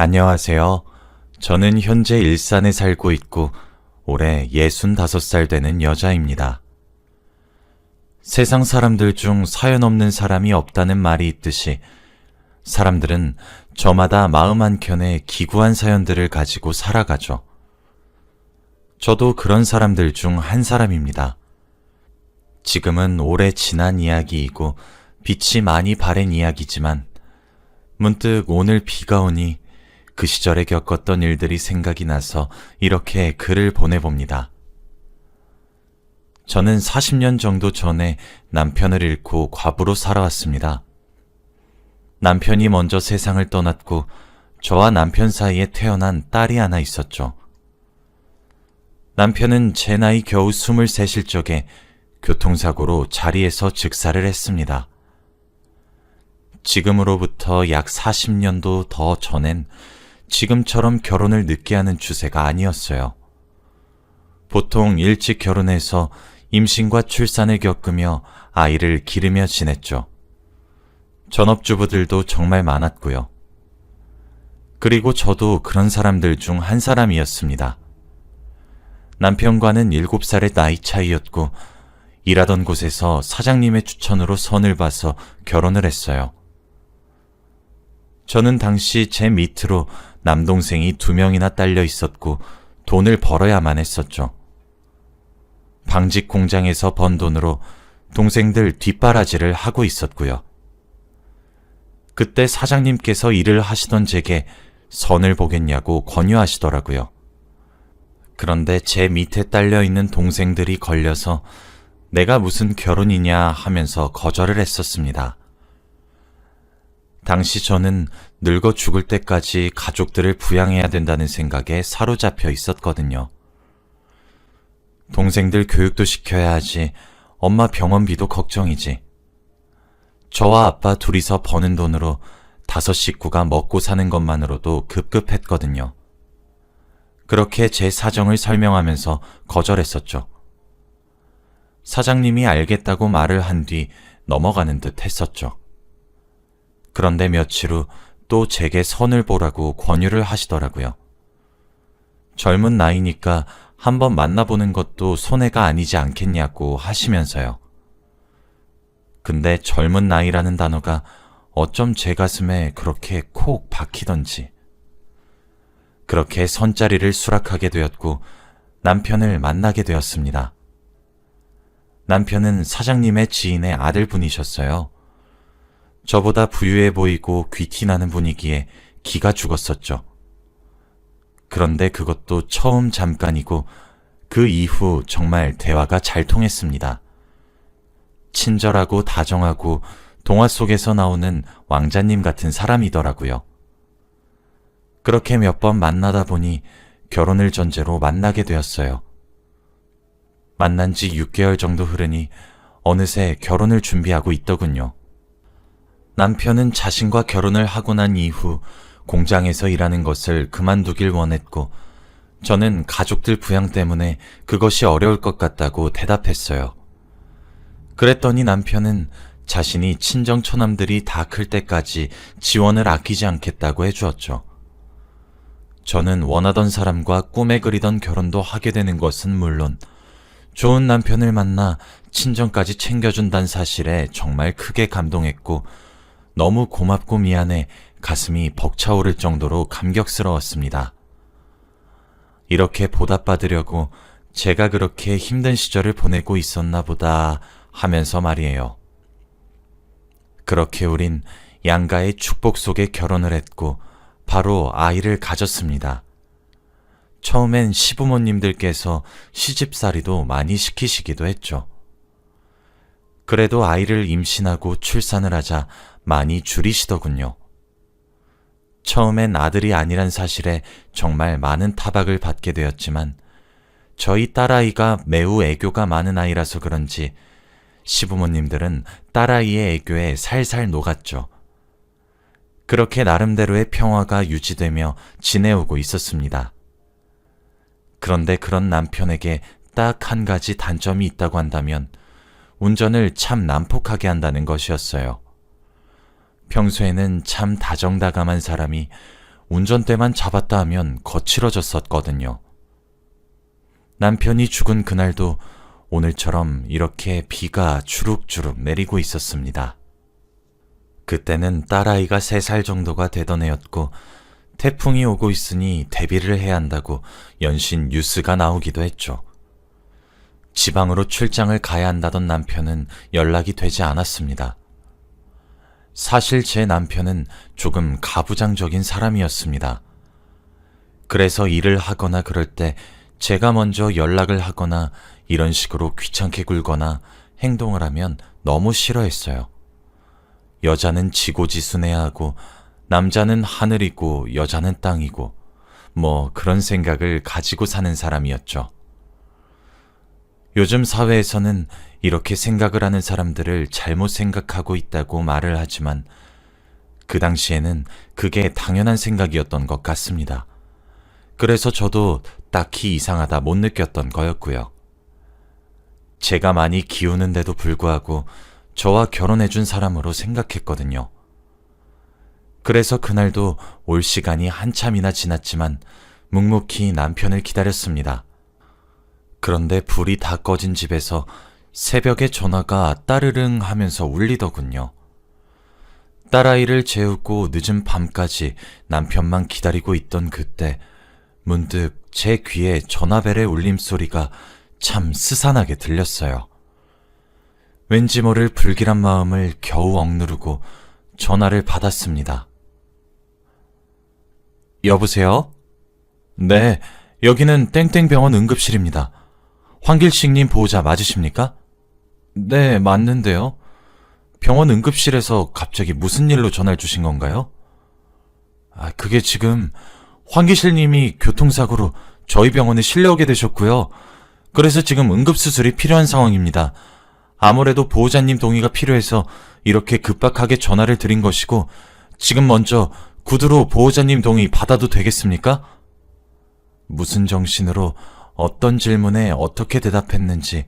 안녕하세요. 저는 현재 일산에 살고 있고 올해 65살 되는 여자입니다. 세상 사람들 중 사연 없는 사람이 없다는 말이 있듯이 사람들은 저마다 마음 한켠에 기구한 사연들을 가지고 살아가죠. 저도 그런 사람들 중 한 사람입니다. 지금은 오래 지난 이야기이고 빛이 많이 바랜 이야기지만 문득 오늘 비가 오니 그 시절에 겪었던 일들이 생각이 나서 이렇게 글을 보내봅니다. 저는 40년 정도 전에 남편을 잃고 과부로 살아왔습니다. 남편이 먼저 세상을 떠났고 저와 남편 사이에 태어난 딸이 하나 있었죠. 남편은 제 나이 겨우 23일 적에 교통사고로 자리에서 즉사를 했습니다. 지금으로부터 약 40년도 더 전엔 지금처럼 결혼을 늦게 하는 추세가 아니었어요. 보통 일찍 결혼해서 임신과 출산을 겪으며 아이를 기르며 지냈죠. 전업주부들도 정말 많았고요. 그리고 저도 그런 사람들 중 한 사람이었습니다. 남편과는 7살의 나이 차이였고 일하던 곳에서 사장님의 추천으로 선을 봐서 결혼을 했어요. 저는 당시 제 밑으로 남동생이 2명이나 딸려 있었고 돈을 벌어야만 했었죠. 방직 공장에서 번 돈으로 동생들 뒷바라지를 하고 있었고요. 그때 사장님께서 일을 하시던 제게 선을 보겠냐고 권유하시더라고요. 그런데 제 밑에 딸려 있는 동생들이 걸려서 내가 무슨 결혼이냐 하면서 거절을 했었습니다. 당시 저는 늙어 죽을 때까지 가족들을 부양해야 된다는 생각에 사로잡혀 있었거든요. 동생들 교육도 시켜야 하지, 엄마 병원비도 걱정이지. 저와 아빠 둘이서 버는 돈으로 5 식구가 먹고 사는 것만으로도 급급했거든요. 그렇게 제 사정을 설명하면서 거절했었죠. 사장님이 알겠다고 말을 한 뒤 넘어가는 듯 했었죠. 그런데 며칠 후 또 제게 선을 보라고 권유를 하시더라고요. 젊은 나이니까 한번 만나보는 것도 손해가 아니지 않겠냐고 하시면서요. 근데 젊은 나이라는 단어가 어쩜 제 가슴에 그렇게 콕 박히던지. 그렇게 선자리를 수락하게 되었고 남편을 만나게 되었습니다. 남편은 사장님의 지인의 아들분이셨어요. 저보다 부유해 보이고 귀티나는 분이기에 기가 죽었었죠. 그런데 그것도 처음 잠깐이고 그 이후 정말 대화가 잘 통했습니다. 친절하고 다정하고 동화 속에서 나오는 왕자님 같은 사람이더라고요. 그렇게 몇 번 만나다 보니 결혼을 전제로 만나게 되었어요. 만난 지 6개월 정도 흐르니 어느새 결혼을 준비하고 있더군요. 남편은 자신과 결혼을 하고 난 이후 공장에서 일하는 것을 그만두길 원했고 저는 가족들 부양 때문에 그것이 어려울 것 같다고 대답했어요. 그랬더니 남편은 자신이 친정 처남들이 다 클 때까지 지원을 아끼지 않겠다고 해주었죠. 저는 원하던 사람과 꿈에 그리던 결혼도 하게 되는 것은 물론 좋은 남편을 만나 친정까지 챙겨준다는 사실에 정말 크게 감동했고 너무 고맙고 미안해 가슴이 벅차오를 정도로 감격스러웠습니다. 이렇게 보답받으려고 제가 그렇게 힘든 시절을 보내고 있었나 보다 하면서 말이에요. 그렇게 우린 양가의 축복 속에 결혼을 했고 바로 아이를 가졌습니다. 처음엔 시부모님들께서 시집살이도 많이 시키시기도 했죠. 그래도 아이를 임신하고 출산을 하자 많이 줄이시더군요. 처음엔 아들이 아니란 사실에 정말 많은 타박을 받게 되었지만 저희 딸아이가 매우 애교가 많은 아이라서 그런지 시부모님들은 딸아이의 애교에 살살 녹았죠. 그렇게 나름대로의 평화가 유지되며 지내오고 있었습니다. 그런데 그런 남편에게 딱 한 가지 단점이 있다고 한다면 운전을 참 난폭하게 한다는 것이었어요. 평소에는 참 다정다감한 사람이 운전대만 잡았다 하면 거칠어졌었거든요. 남편이 죽은 그날도 오늘처럼 이렇게 비가 주룩주룩 내리고 있었습니다. 그때는 딸아이가 3살 정도가 되던 애였고 태풍이 오고 있으니 대비를 해야 한다고 연신 뉴스가 나오기도 했죠. 지방으로 출장을 가야 한다던 남편은 연락이 되지 않았습니다. 사실 제 남편은 조금 가부장적인 사람이었습니다. 그래서 일을 하거나 그럴 때 제가 먼저 연락을 하거나 이런 식으로 귀찮게 굴거나 행동을 하면 너무 싫어했어요. 여자는 지고지순해야 하고 남자는 하늘이고 여자는 땅이고 뭐 그런 생각을 가지고 사는 사람이었죠. 요즘 사회에서는 이렇게 생각을 하는 사람들을 잘못 생각하고 있다고 말을 하지만 그 당시에는 그게 당연한 생각이었던 것 같습니다. 그래서 저도 딱히 이상하다 못 느꼈던 거였고요. 제가 많이 기우는데도 불구하고 저와 결혼해준 사람으로 생각했거든요. 그래서 그날도 올 시간이 한참이나 지났지만 묵묵히 남편을 기다렸습니다. 그런데 불이 다 꺼진 집에서 새벽에 전화가 따르릉 하면서 울리더군요. 딸아이를 재우고 늦은 밤까지 남편만 기다리고 있던 그때 문득 제 귀에 전화벨의 울림소리가 참 스산하게 들렸어요. 왠지 모를 불길한 마음을 겨우 억누르고 전화를 받았습니다. 여보세요? 네, 여기는 땡땡병원 응급실입니다. 황길식님 보호자 맞으십니까? 네, 맞는데요. 병원 응급실에서 갑자기 무슨 일로 전화를 주신 건가요? 그게 지금 황길식님이 교통사고로 저희 병원에 실려오게 되셨고요. 그래서 지금 응급수술이 필요한 상황입니다. 아무래도 보호자님 동의가 필요해서 이렇게 급박하게 전화를 드린 것이고 지금 먼저 구두로 보호자님 동의 받아도 되겠습니까? 무슨 정신으로 어떤 질문에 어떻게 대답했는지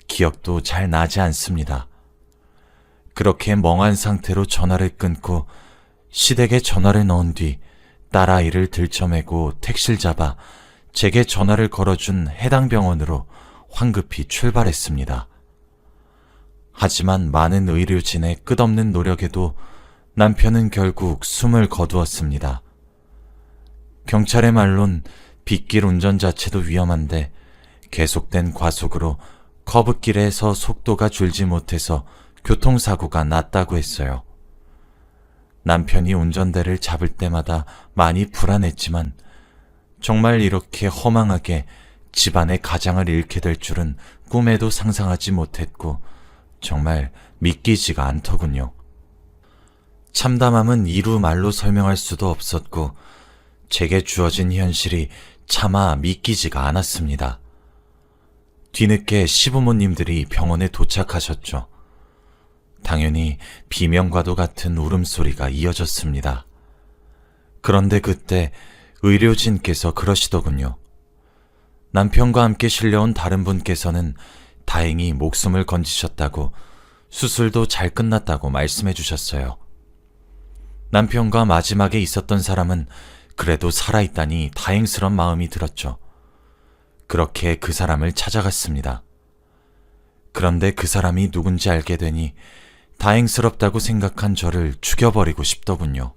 기억도 잘 나지 않습니다. 그렇게 멍한 상태로 전화를 끊고 시댁에 전화를 넣은 뒤 딸아이를 들쳐매고 택시를 잡아 제게 전화를 걸어준 해당 병원으로 황급히 출발했습니다. 하지만 많은 의료진의 끝없는 노력에도 남편은 결국 숨을 거두었습니다. 경찰의 말론 빗길 운전 자체도 위험한데 계속된 과속으로 커브길에서 속도가 줄지 못해서 교통사고가 났다고 했어요. 남편이 운전대를 잡을 때마다 많이 불안했지만 정말 이렇게 허망하게 집안의 가장을 잃게 될 줄은 꿈에도 상상하지 못했고 정말 믿기지가 않더군요. 참담함은 이루 말로 설명할 수도 없었고 제게 주어진 현실이 차마 믿기지가 않았습니다. 뒤늦게 시부모님들이 병원에 도착하셨죠. 당연히 비명과도 같은 울음소리가 이어졌습니다. 그런데 그때 의료진께서 그러시더군요. 남편과 함께 실려온 다른 분께서는 다행히 목숨을 건지셨다고 수술도 잘 끝났다고 말씀해 주셨어요. 남편과 마지막에 있었던 사람은 그래도 살아있다니 다행스런 마음이 들었죠. 그렇게 그 사람을 찾아갔습니다. 그런데 그 사람이 누군지 알게 되니 다행스럽다고 생각한 저를 죽여버리고 싶더군요.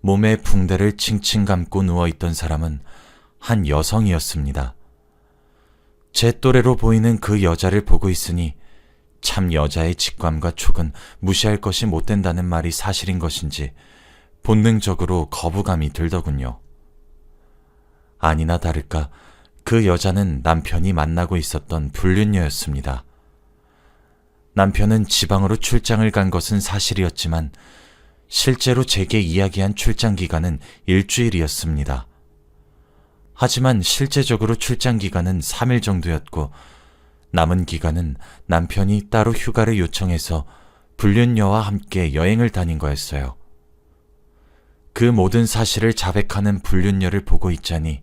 몸에 붕대를 칭칭 감고 누워있던 사람은 한 여성이었습니다. 제 또래로 보이는 그 여자를 보고 있으니 참 여자의 직감과 촉은 무시할 것이 못 된다는 말이 사실인 것인지 본능적으로 거부감이 들더군요. 아니나 다를까 그 여자는 남편이 만나고 있었던 불륜녀였습니다. 남편은 지방으로 출장을 간 것은 사실이었지만 실제로 제게 이야기한 출장 기간은 일주일이었습니다. 하지만 실제적으로 출장 기간은 3일 정도였고 남은 기간은 남편이 따로 휴가를 요청해서 불륜녀와 함께 여행을 다닌 거였어요. 그 모든 사실을 자백하는 불륜녀를 보고 있자니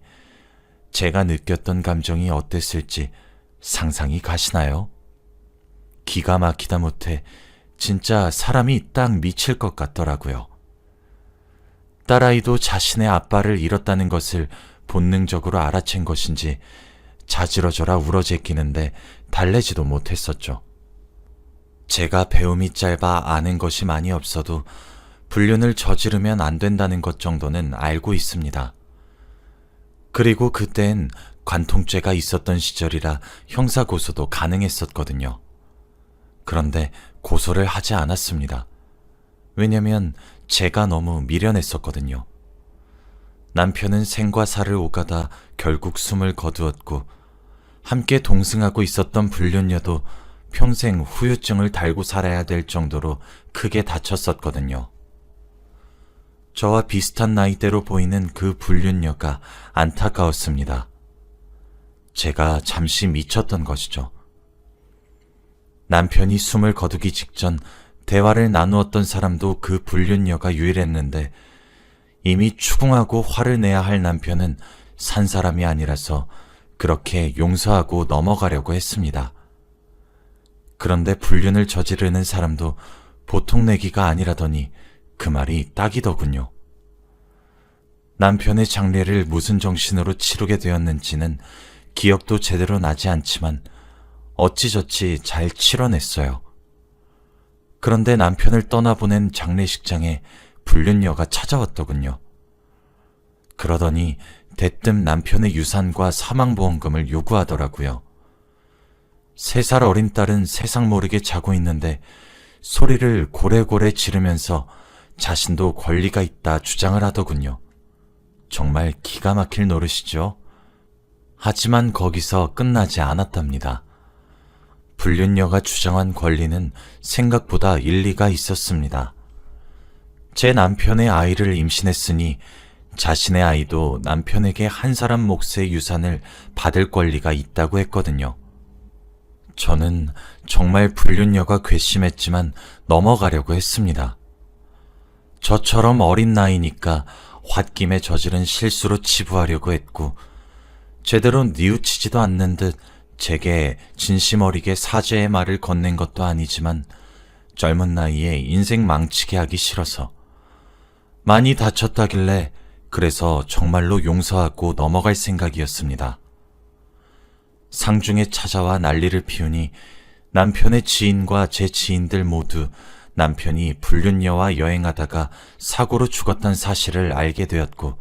제가 느꼈던 감정이 어땠을지 상상이 가시나요? 기가 막히다 못해 진짜 사람이 딱 미칠 것 같더라고요. 딸아이도 자신의 아빠를 잃었다는 것을 본능적으로 알아챈 것인지 자지러져라 울어제끼는데 달래지도 못했었죠. 제가 배움이 짧아 아는 것이 많이 없어도 불륜을 저지르면 안 된다는 것 정도는 알고 있습니다. 그리고 그땐 관통죄가 있었던 시절이라 형사고소도 가능했었거든요. 그런데 고소를 하지 않았습니다. 왜냐면 제가 너무 미련했었거든요. 남편은 생과 사를 오가다 결국 숨을 거두었고 함께 동승하고 있었던 불륜녀도 평생 후유증을 달고 살아야 될 정도로 크게 다쳤었거든요. 저와 비슷한 나이대로 보이는 그 불륜녀가 안타까웠습니다. 제가 잠시 미쳤던 것이죠. 남편이 숨을 거두기 직전 대화를 나누었던 사람도 그 불륜녀가 유일했는데 이미 추궁하고 화를 내야 할 남편은 산 사람이 아니라서 그렇게 용서하고 넘어가려고 했습니다. 그런데 불륜을 저지르는 사람도 보통 내기가 아니라더니 그 말이 딱이더군요. 남편의 장례를 무슨 정신으로 치르게 되었는지는 기억도 제대로 나지 않지만 어찌저찌 잘 치러냈어요. 그런데 남편을 떠나보낸 장례식장에 불륜녀가 찾아왔더군요. 그러더니 대뜸 남편의 유산과 사망보험금을 요구하더라고요. 3살 어린 딸은 세상 모르게 자고 있는데 소리를 고래고래 지르면서 자신도 권리가 있다 주장을 하더군요. 정말 기가 막힐 노릇이죠. 하지만 거기서 끝나지 않았답니다. 불륜녀가 주장한 권리는 생각보다 일리가 있었습니다. 제 남편의 아이를 임신했으니 자신의 아이도 남편에게 한 사람 몫의 유산을 받을 권리가 있다고 했거든요. 저는 정말 불륜녀가 괘씸했지만 넘어가려고 했습니다. 저처럼 어린 나이니까 홧김에 저지른 실수로 치부하려고 했고 제대로 뉘우치지도 않는 듯 제게 진심 어리게 사죄의 말을 건넨 것도 아니지만 젊은 나이에 인생 망치게 하기 싫어서 많이 다쳤다길래 그래서 정말로 용서하고 넘어갈 생각이었습니다. 상중에 찾아와 난리를 피우니 남편의 지인과 제 지인들 모두 남편이 불륜녀와 여행하다가 사고로 죽었던 사실을 알게 되었고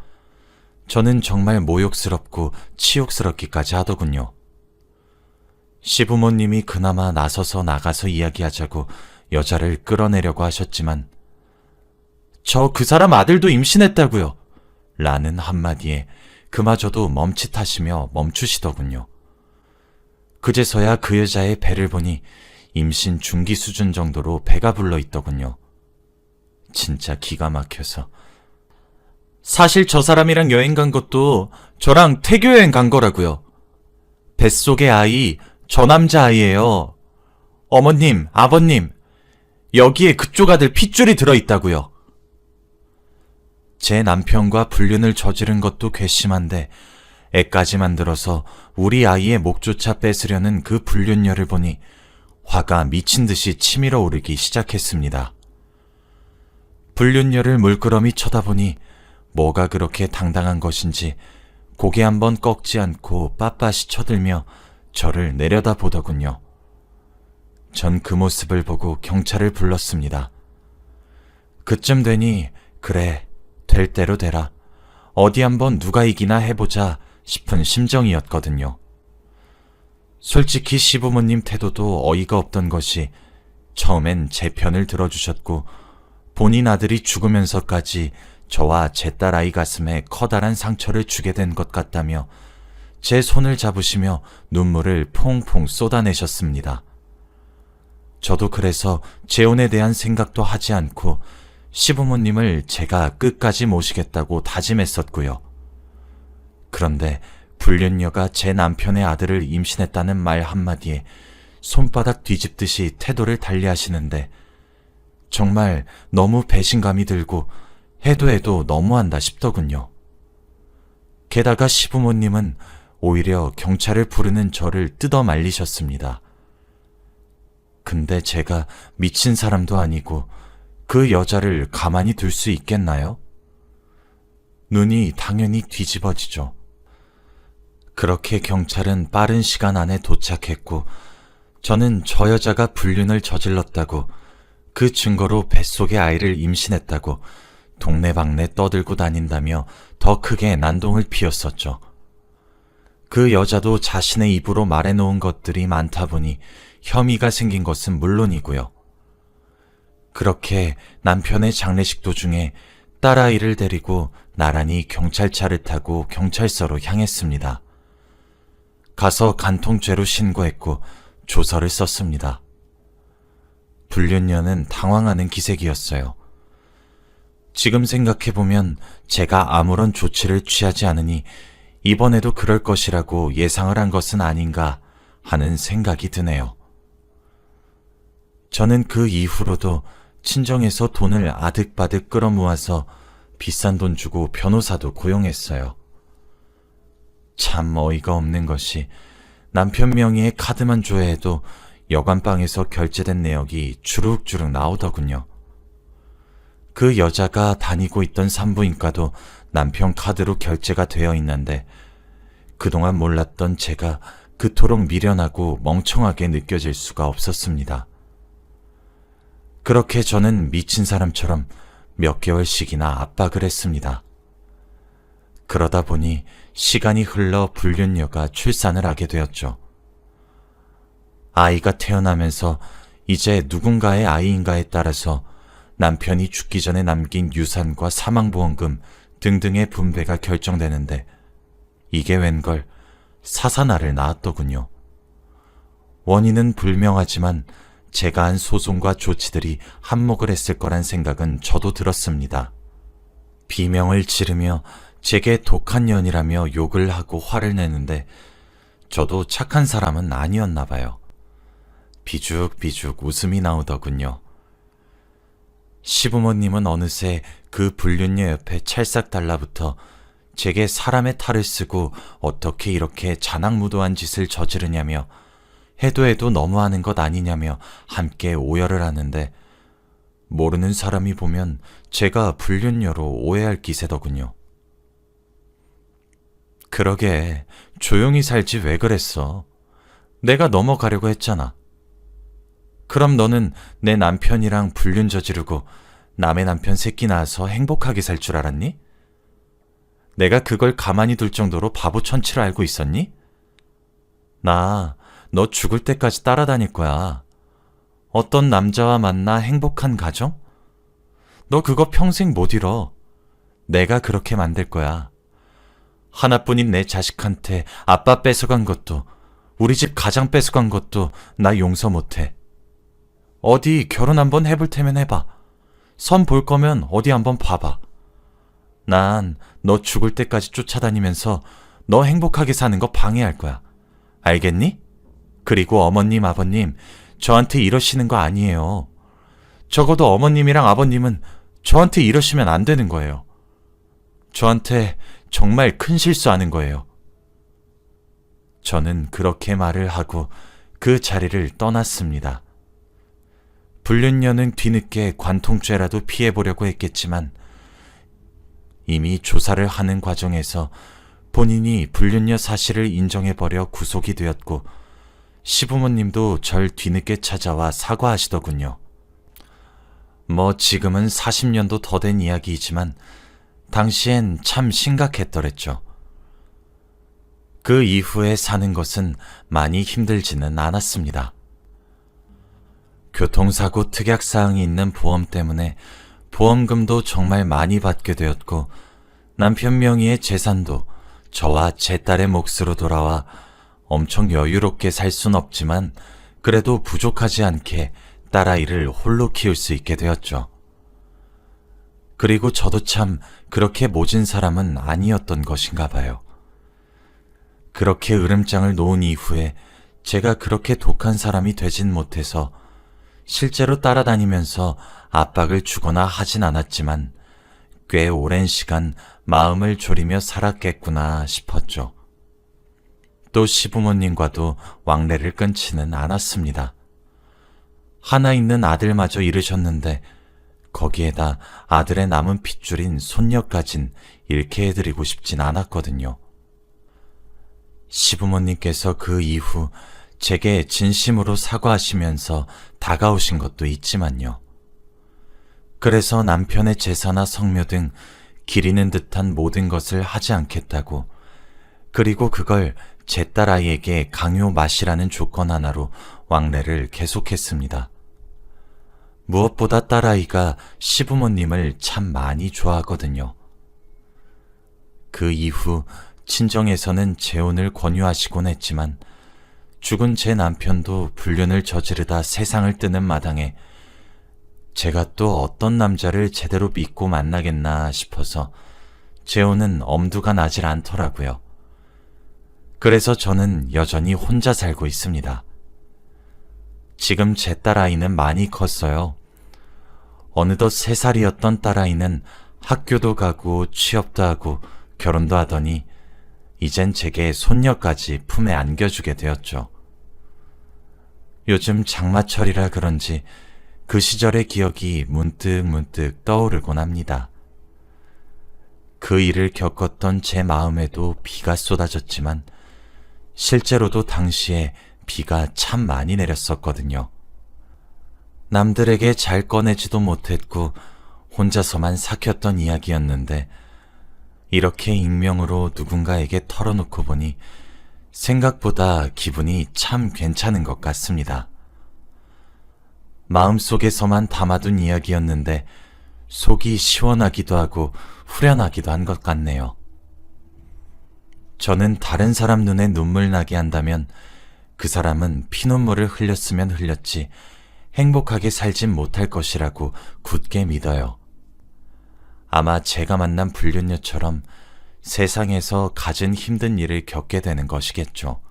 저는 정말 모욕스럽고 치욕스럽기까지 하더군요. 시부모님이 그나마 나서서 나가서 이야기하자고 여자를 끌어내려고 하셨지만 저 그 사람 아들도 임신했다고요. 라는 한마디에 그마저도 멈칫하시며 멈추시더군요. 그제서야 그 여자의 배를 보니 임신 중기 수준 정도로 배가 불러 있더군요. 진짜 기가 막혀서. 사실 저 사람이랑 여행 간 것도 저랑 태교 여행 간 거라고요. 뱃속의 아이 저 남자 아이예요. 어머님, 아버님, 여기에 그쪽 아들 핏줄이 들어있다고요. 제 남편과 불륜을 저지른 것도 괘씸한데 애까지 만들어서 우리 아이의 목조차 뺏으려는 그 불륜녀를 보니 화가 미친 듯이 치밀어 오르기 시작했습니다. 불륜녀를 물끄러미 쳐다보니 뭐가 그렇게 당당한 것인지 고개 한번 꺾지 않고 빳빳이 쳐들며 저를 내려다보더군요. 전 그 모습을 보고 경찰을 불렀습니다. 그쯤 되니 그래, 될 대로 되라. 어디 한번 누가 이기나 해보자 싶은 심정이었거든요. 솔직히 시부모님 태도도 어이가 없던 것이 처음엔 제 편을 들어주셨고 본인 아들이 죽으면서까지 저와 제 딸아이 가슴에 커다란 상처를 주게 된 것 같다며 제 손을 잡으시며 눈물을 퐁퐁 쏟아내셨습니다. 저도 그래서 재혼에 대한 생각도 하지 않고 시부모님을 제가 끝까지 모시겠다고 다짐했었고요. 그런데 불륜녀가 제 남편의 아들을 임신했다는 말 한마디에 손바닥 뒤집듯이 태도를 달리하시는데 정말 너무 배신감이 들고 해도 너무한다 싶더군요. 게다가 시부모님은 오히려 경찰을 부르는 저를 뜯어 말리셨습니다. 근데 제가 미친 사람도 아니고 그 여자를 가만히 둘 수 있겠나요? 눈이 당연히 뒤집어지죠. 그렇게 경찰은 빠른 시간 안에 도착했고 저는 저 여자가 불륜을 저질렀다고, 그 증거로 뱃속에 아이를 임신했다고 동네방네 떠들고 다닌다며 더 크게 난동을 피웠었죠. 그 여자도 자신의 입으로 말해놓은 것들이 많다 보니 혐의가 생긴 것은 물론이고요. 그렇게 남편의 장례식 도중에 딸아이를 데리고 나란히 경찰차를 타고 경찰서로 향했습니다. 가서 간통죄로 신고했고 조서를 썼습니다. 불륜녀는 당황하는 기색이었어요. 지금 생각해보면 제가 아무런 조치를 취하지 않으니 이번에도 그럴 것이라고 예상을 한 것은 아닌가 하는 생각이 드네요. 저는 그 이후로도 친정에서 돈을 아득바득 끌어모아서 비싼 돈 주고 변호사도 고용했어요. 참 어이가 없는 것이 남편 명의의 카드만 조회해도 여관방에서 결제된 내역이 주룩주룩 나오더군요. 그 여자가 다니고 있던 산부인과도 남편 카드로 결제가 되어 있는데 그동안 몰랐던 제가 그토록 미련하고 멍청하게 느껴질 수가 없었습니다. 그렇게 저는 미친 사람처럼 몇 개월씩이나 압박을 했습니다. 그러다 보니 시간이 흘러 불륜녀가 출산을 하게 되었죠. 아이가 태어나면서 이제 누군가의 아이인가에 따라서 남편이 죽기 전에 남긴 유산과 사망보험금 등등의 분배가 결정되는데 이게 웬걸 사사나를 낳았더군요. 원인은 불명하지만 제가 한 소송과 조치들이 한몫을 했을 거란 생각은 저도 들었습니다. 비명을 지르며 제게 독한 년이라며 욕을 하고 화를 내는데 저도 착한 사람은 아니었나 봐요. 비죽비죽 웃음이 나오더군요. 시부모님은 어느새 그 불륜녀 옆에 찰싹 달라붙어 제게 사람의 탈을 쓰고 어떻게 이렇게 자낙무도한 짓을 저지르냐며 해도 너무하는 것 아니냐며 함께 오열을 하는데 모르는 사람이 보면 제가 불륜녀로 오해할 기세더군요. 그러게 조용히 살지 왜 그랬어. 내가 넘어가려고 했잖아. 그럼 너는 내 남편이랑 불륜 저지르고 남의 남편 새끼 낳아서 행복하게 살 줄 알았니? 내가 그걸 가만히 둘 정도로 바보 천치를 알고 있었니? 나 너 죽을 때까지 따라다닐 거야. 어떤 남자와 만나 행복한 가정? 너 그거 평생 못 이뤄. 내가 그렇게 만들 거야. 하나뿐인 내 자식한테 아빠 뺏어간 것도, 우리 집 가장 뺏어간 것도 나 용서 못해. 어디 결혼 한번 해볼 테면 해봐. 선 볼 거면 어디 한번 봐봐. 난 너 죽을 때까지 쫓아다니면서 너 행복하게 사는 거 방해할 거야. 알겠니? 그리고 어머님, 아버님, 저한테 이러시는 거 아니에요. 적어도 어머님이랑 아버님은 저한테 이러시면 안 되는 거예요. 저한테 정말 큰 실수하는 거예요. 저는 그렇게 말을 하고 그 자리를 떠났습니다. 불륜녀는 뒤늦게 관통죄라도 피해보려고 했겠지만 이미 조사를 하는 과정에서 본인이 불륜녀 사실을 인정해버려 구속이 되었고 시부모님도 절 뒤늦게 찾아와 사과하시더군요. 뭐 지금은 40년도 더 된 이야기이지만 당시엔 참 심각했더랬죠. 그 이후에 사는 것은 많이 힘들지는 않았습니다. 교통사고 특약사항이 있는 보험 때문에 보험금도 정말 많이 받게 되었고 남편 명의의 재산도 저와 제 딸의 몫으로 돌아와 엄청 여유롭게 살 순 없지만 그래도 부족하지 않게 딸아이를 홀로 키울 수 있게 되었죠. 그리고 저도 참 그렇게 모진 사람은 아니었던 것인가 봐요. 그렇게 으름장을 놓은 이후에 제가 그렇게 독한 사람이 되진 못해서 실제로 따라다니면서 압박을 주거나 하진 않았지만 꽤 오랜 시간 마음을 졸이며 살았겠구나 싶었죠. 또 시부모님과도 왕래를 끊지는 않았습니다. 하나 있는 아들마저 잃으셨는데 거기에다 아들의 남은 핏줄인 손녀까진 잃게 해드리고 싶진 않았거든요. 시부모님께서 그 이후 제게 진심으로 사과하시면서 다가오신 것도 있지만요. 그래서 남편의 제사나 성묘 등 기리는 듯한 모든 것을 하지 않겠다고, 그리고 그걸 제 딸아이에게 강요 마시라는 조건 하나로 왕래를 계속했습니다. 무엇보다 딸아이가 시부모님을 참 많이 좋아하거든요. 그 이후 친정에서는 재혼을 권유하시곤 했지만 죽은 제 남편도 불륜을 저지르다 세상을 뜨는 마당에 제가 또 어떤 남자를 제대로 믿고 만나겠나 싶어서 재혼은 엄두가 나질 않더라고요. 그래서 저는 여전히 혼자 살고 있습니다. 지금 제 딸아이는 많이 컸어요. 어느덧 3살이었던 딸아이는 학교도 가고 취업도 하고 결혼도 하더니 이젠 제게 손녀까지 품에 안겨주게 되었죠. 요즘 장마철이라 그런지 그 시절의 기억이 문득문득 떠오르곤 합니다. 그 일을 겪었던 제 마음에도 비가 쏟아졌지만 실제로도 당시에 비가 참 많이 내렸었거든요. 남들에게 잘 꺼내지도 못했고 혼자서만 삭혔던 이야기였는데 이렇게 익명으로 누군가에게 털어놓고 보니 생각보다 기분이 참 괜찮은 것 같습니다. 마음속에서만 담아둔 이야기였는데 속이 시원하기도 하고 후련하기도 한 것 같네요. 저는 다른 사람 눈에 눈물 나게 한다면 그 사람은 피눈물을 흘렸으면 흘렸지 행복하게 살진 못할 것이라고 굳게 믿어요. 아마 제가 만난 불륜녀처럼 세상에서 가진 힘든 일을 겪게 되는 것이겠죠.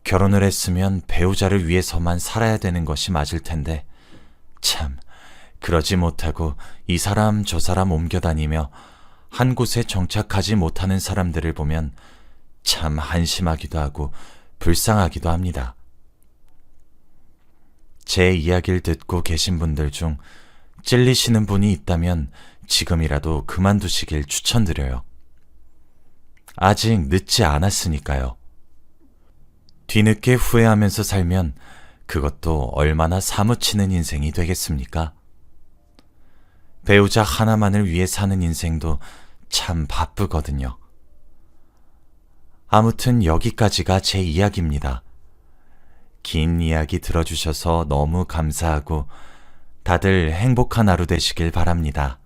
결혼을 했으면 배우자를 위해서만 살아야 되는 것이 맞을 텐데 참 그러지 못하고 이 사람 저 사람 옮겨다니며 한 곳에 정착하지 못하는 사람들을 보면 참 한심하기도 하고 불쌍하기도 합니다. 제 이야기를 듣고 계신 분들 중 찔리시는 분이 있다면 지금이라도 그만두시길 추천드려요. 아직 늦지 않았으니까요. 뒤늦게 후회하면서 살면 그것도 얼마나 사무치는 인생이 되겠습니까? 배우자 하나만을 위해 사는 인생도 참 바쁘거든요. 아무튼 여기까지가 제 이야기입니다. 긴 이야기 들어주셔서 너무 감사하고 다들 행복한 하루 되시길 바랍니다.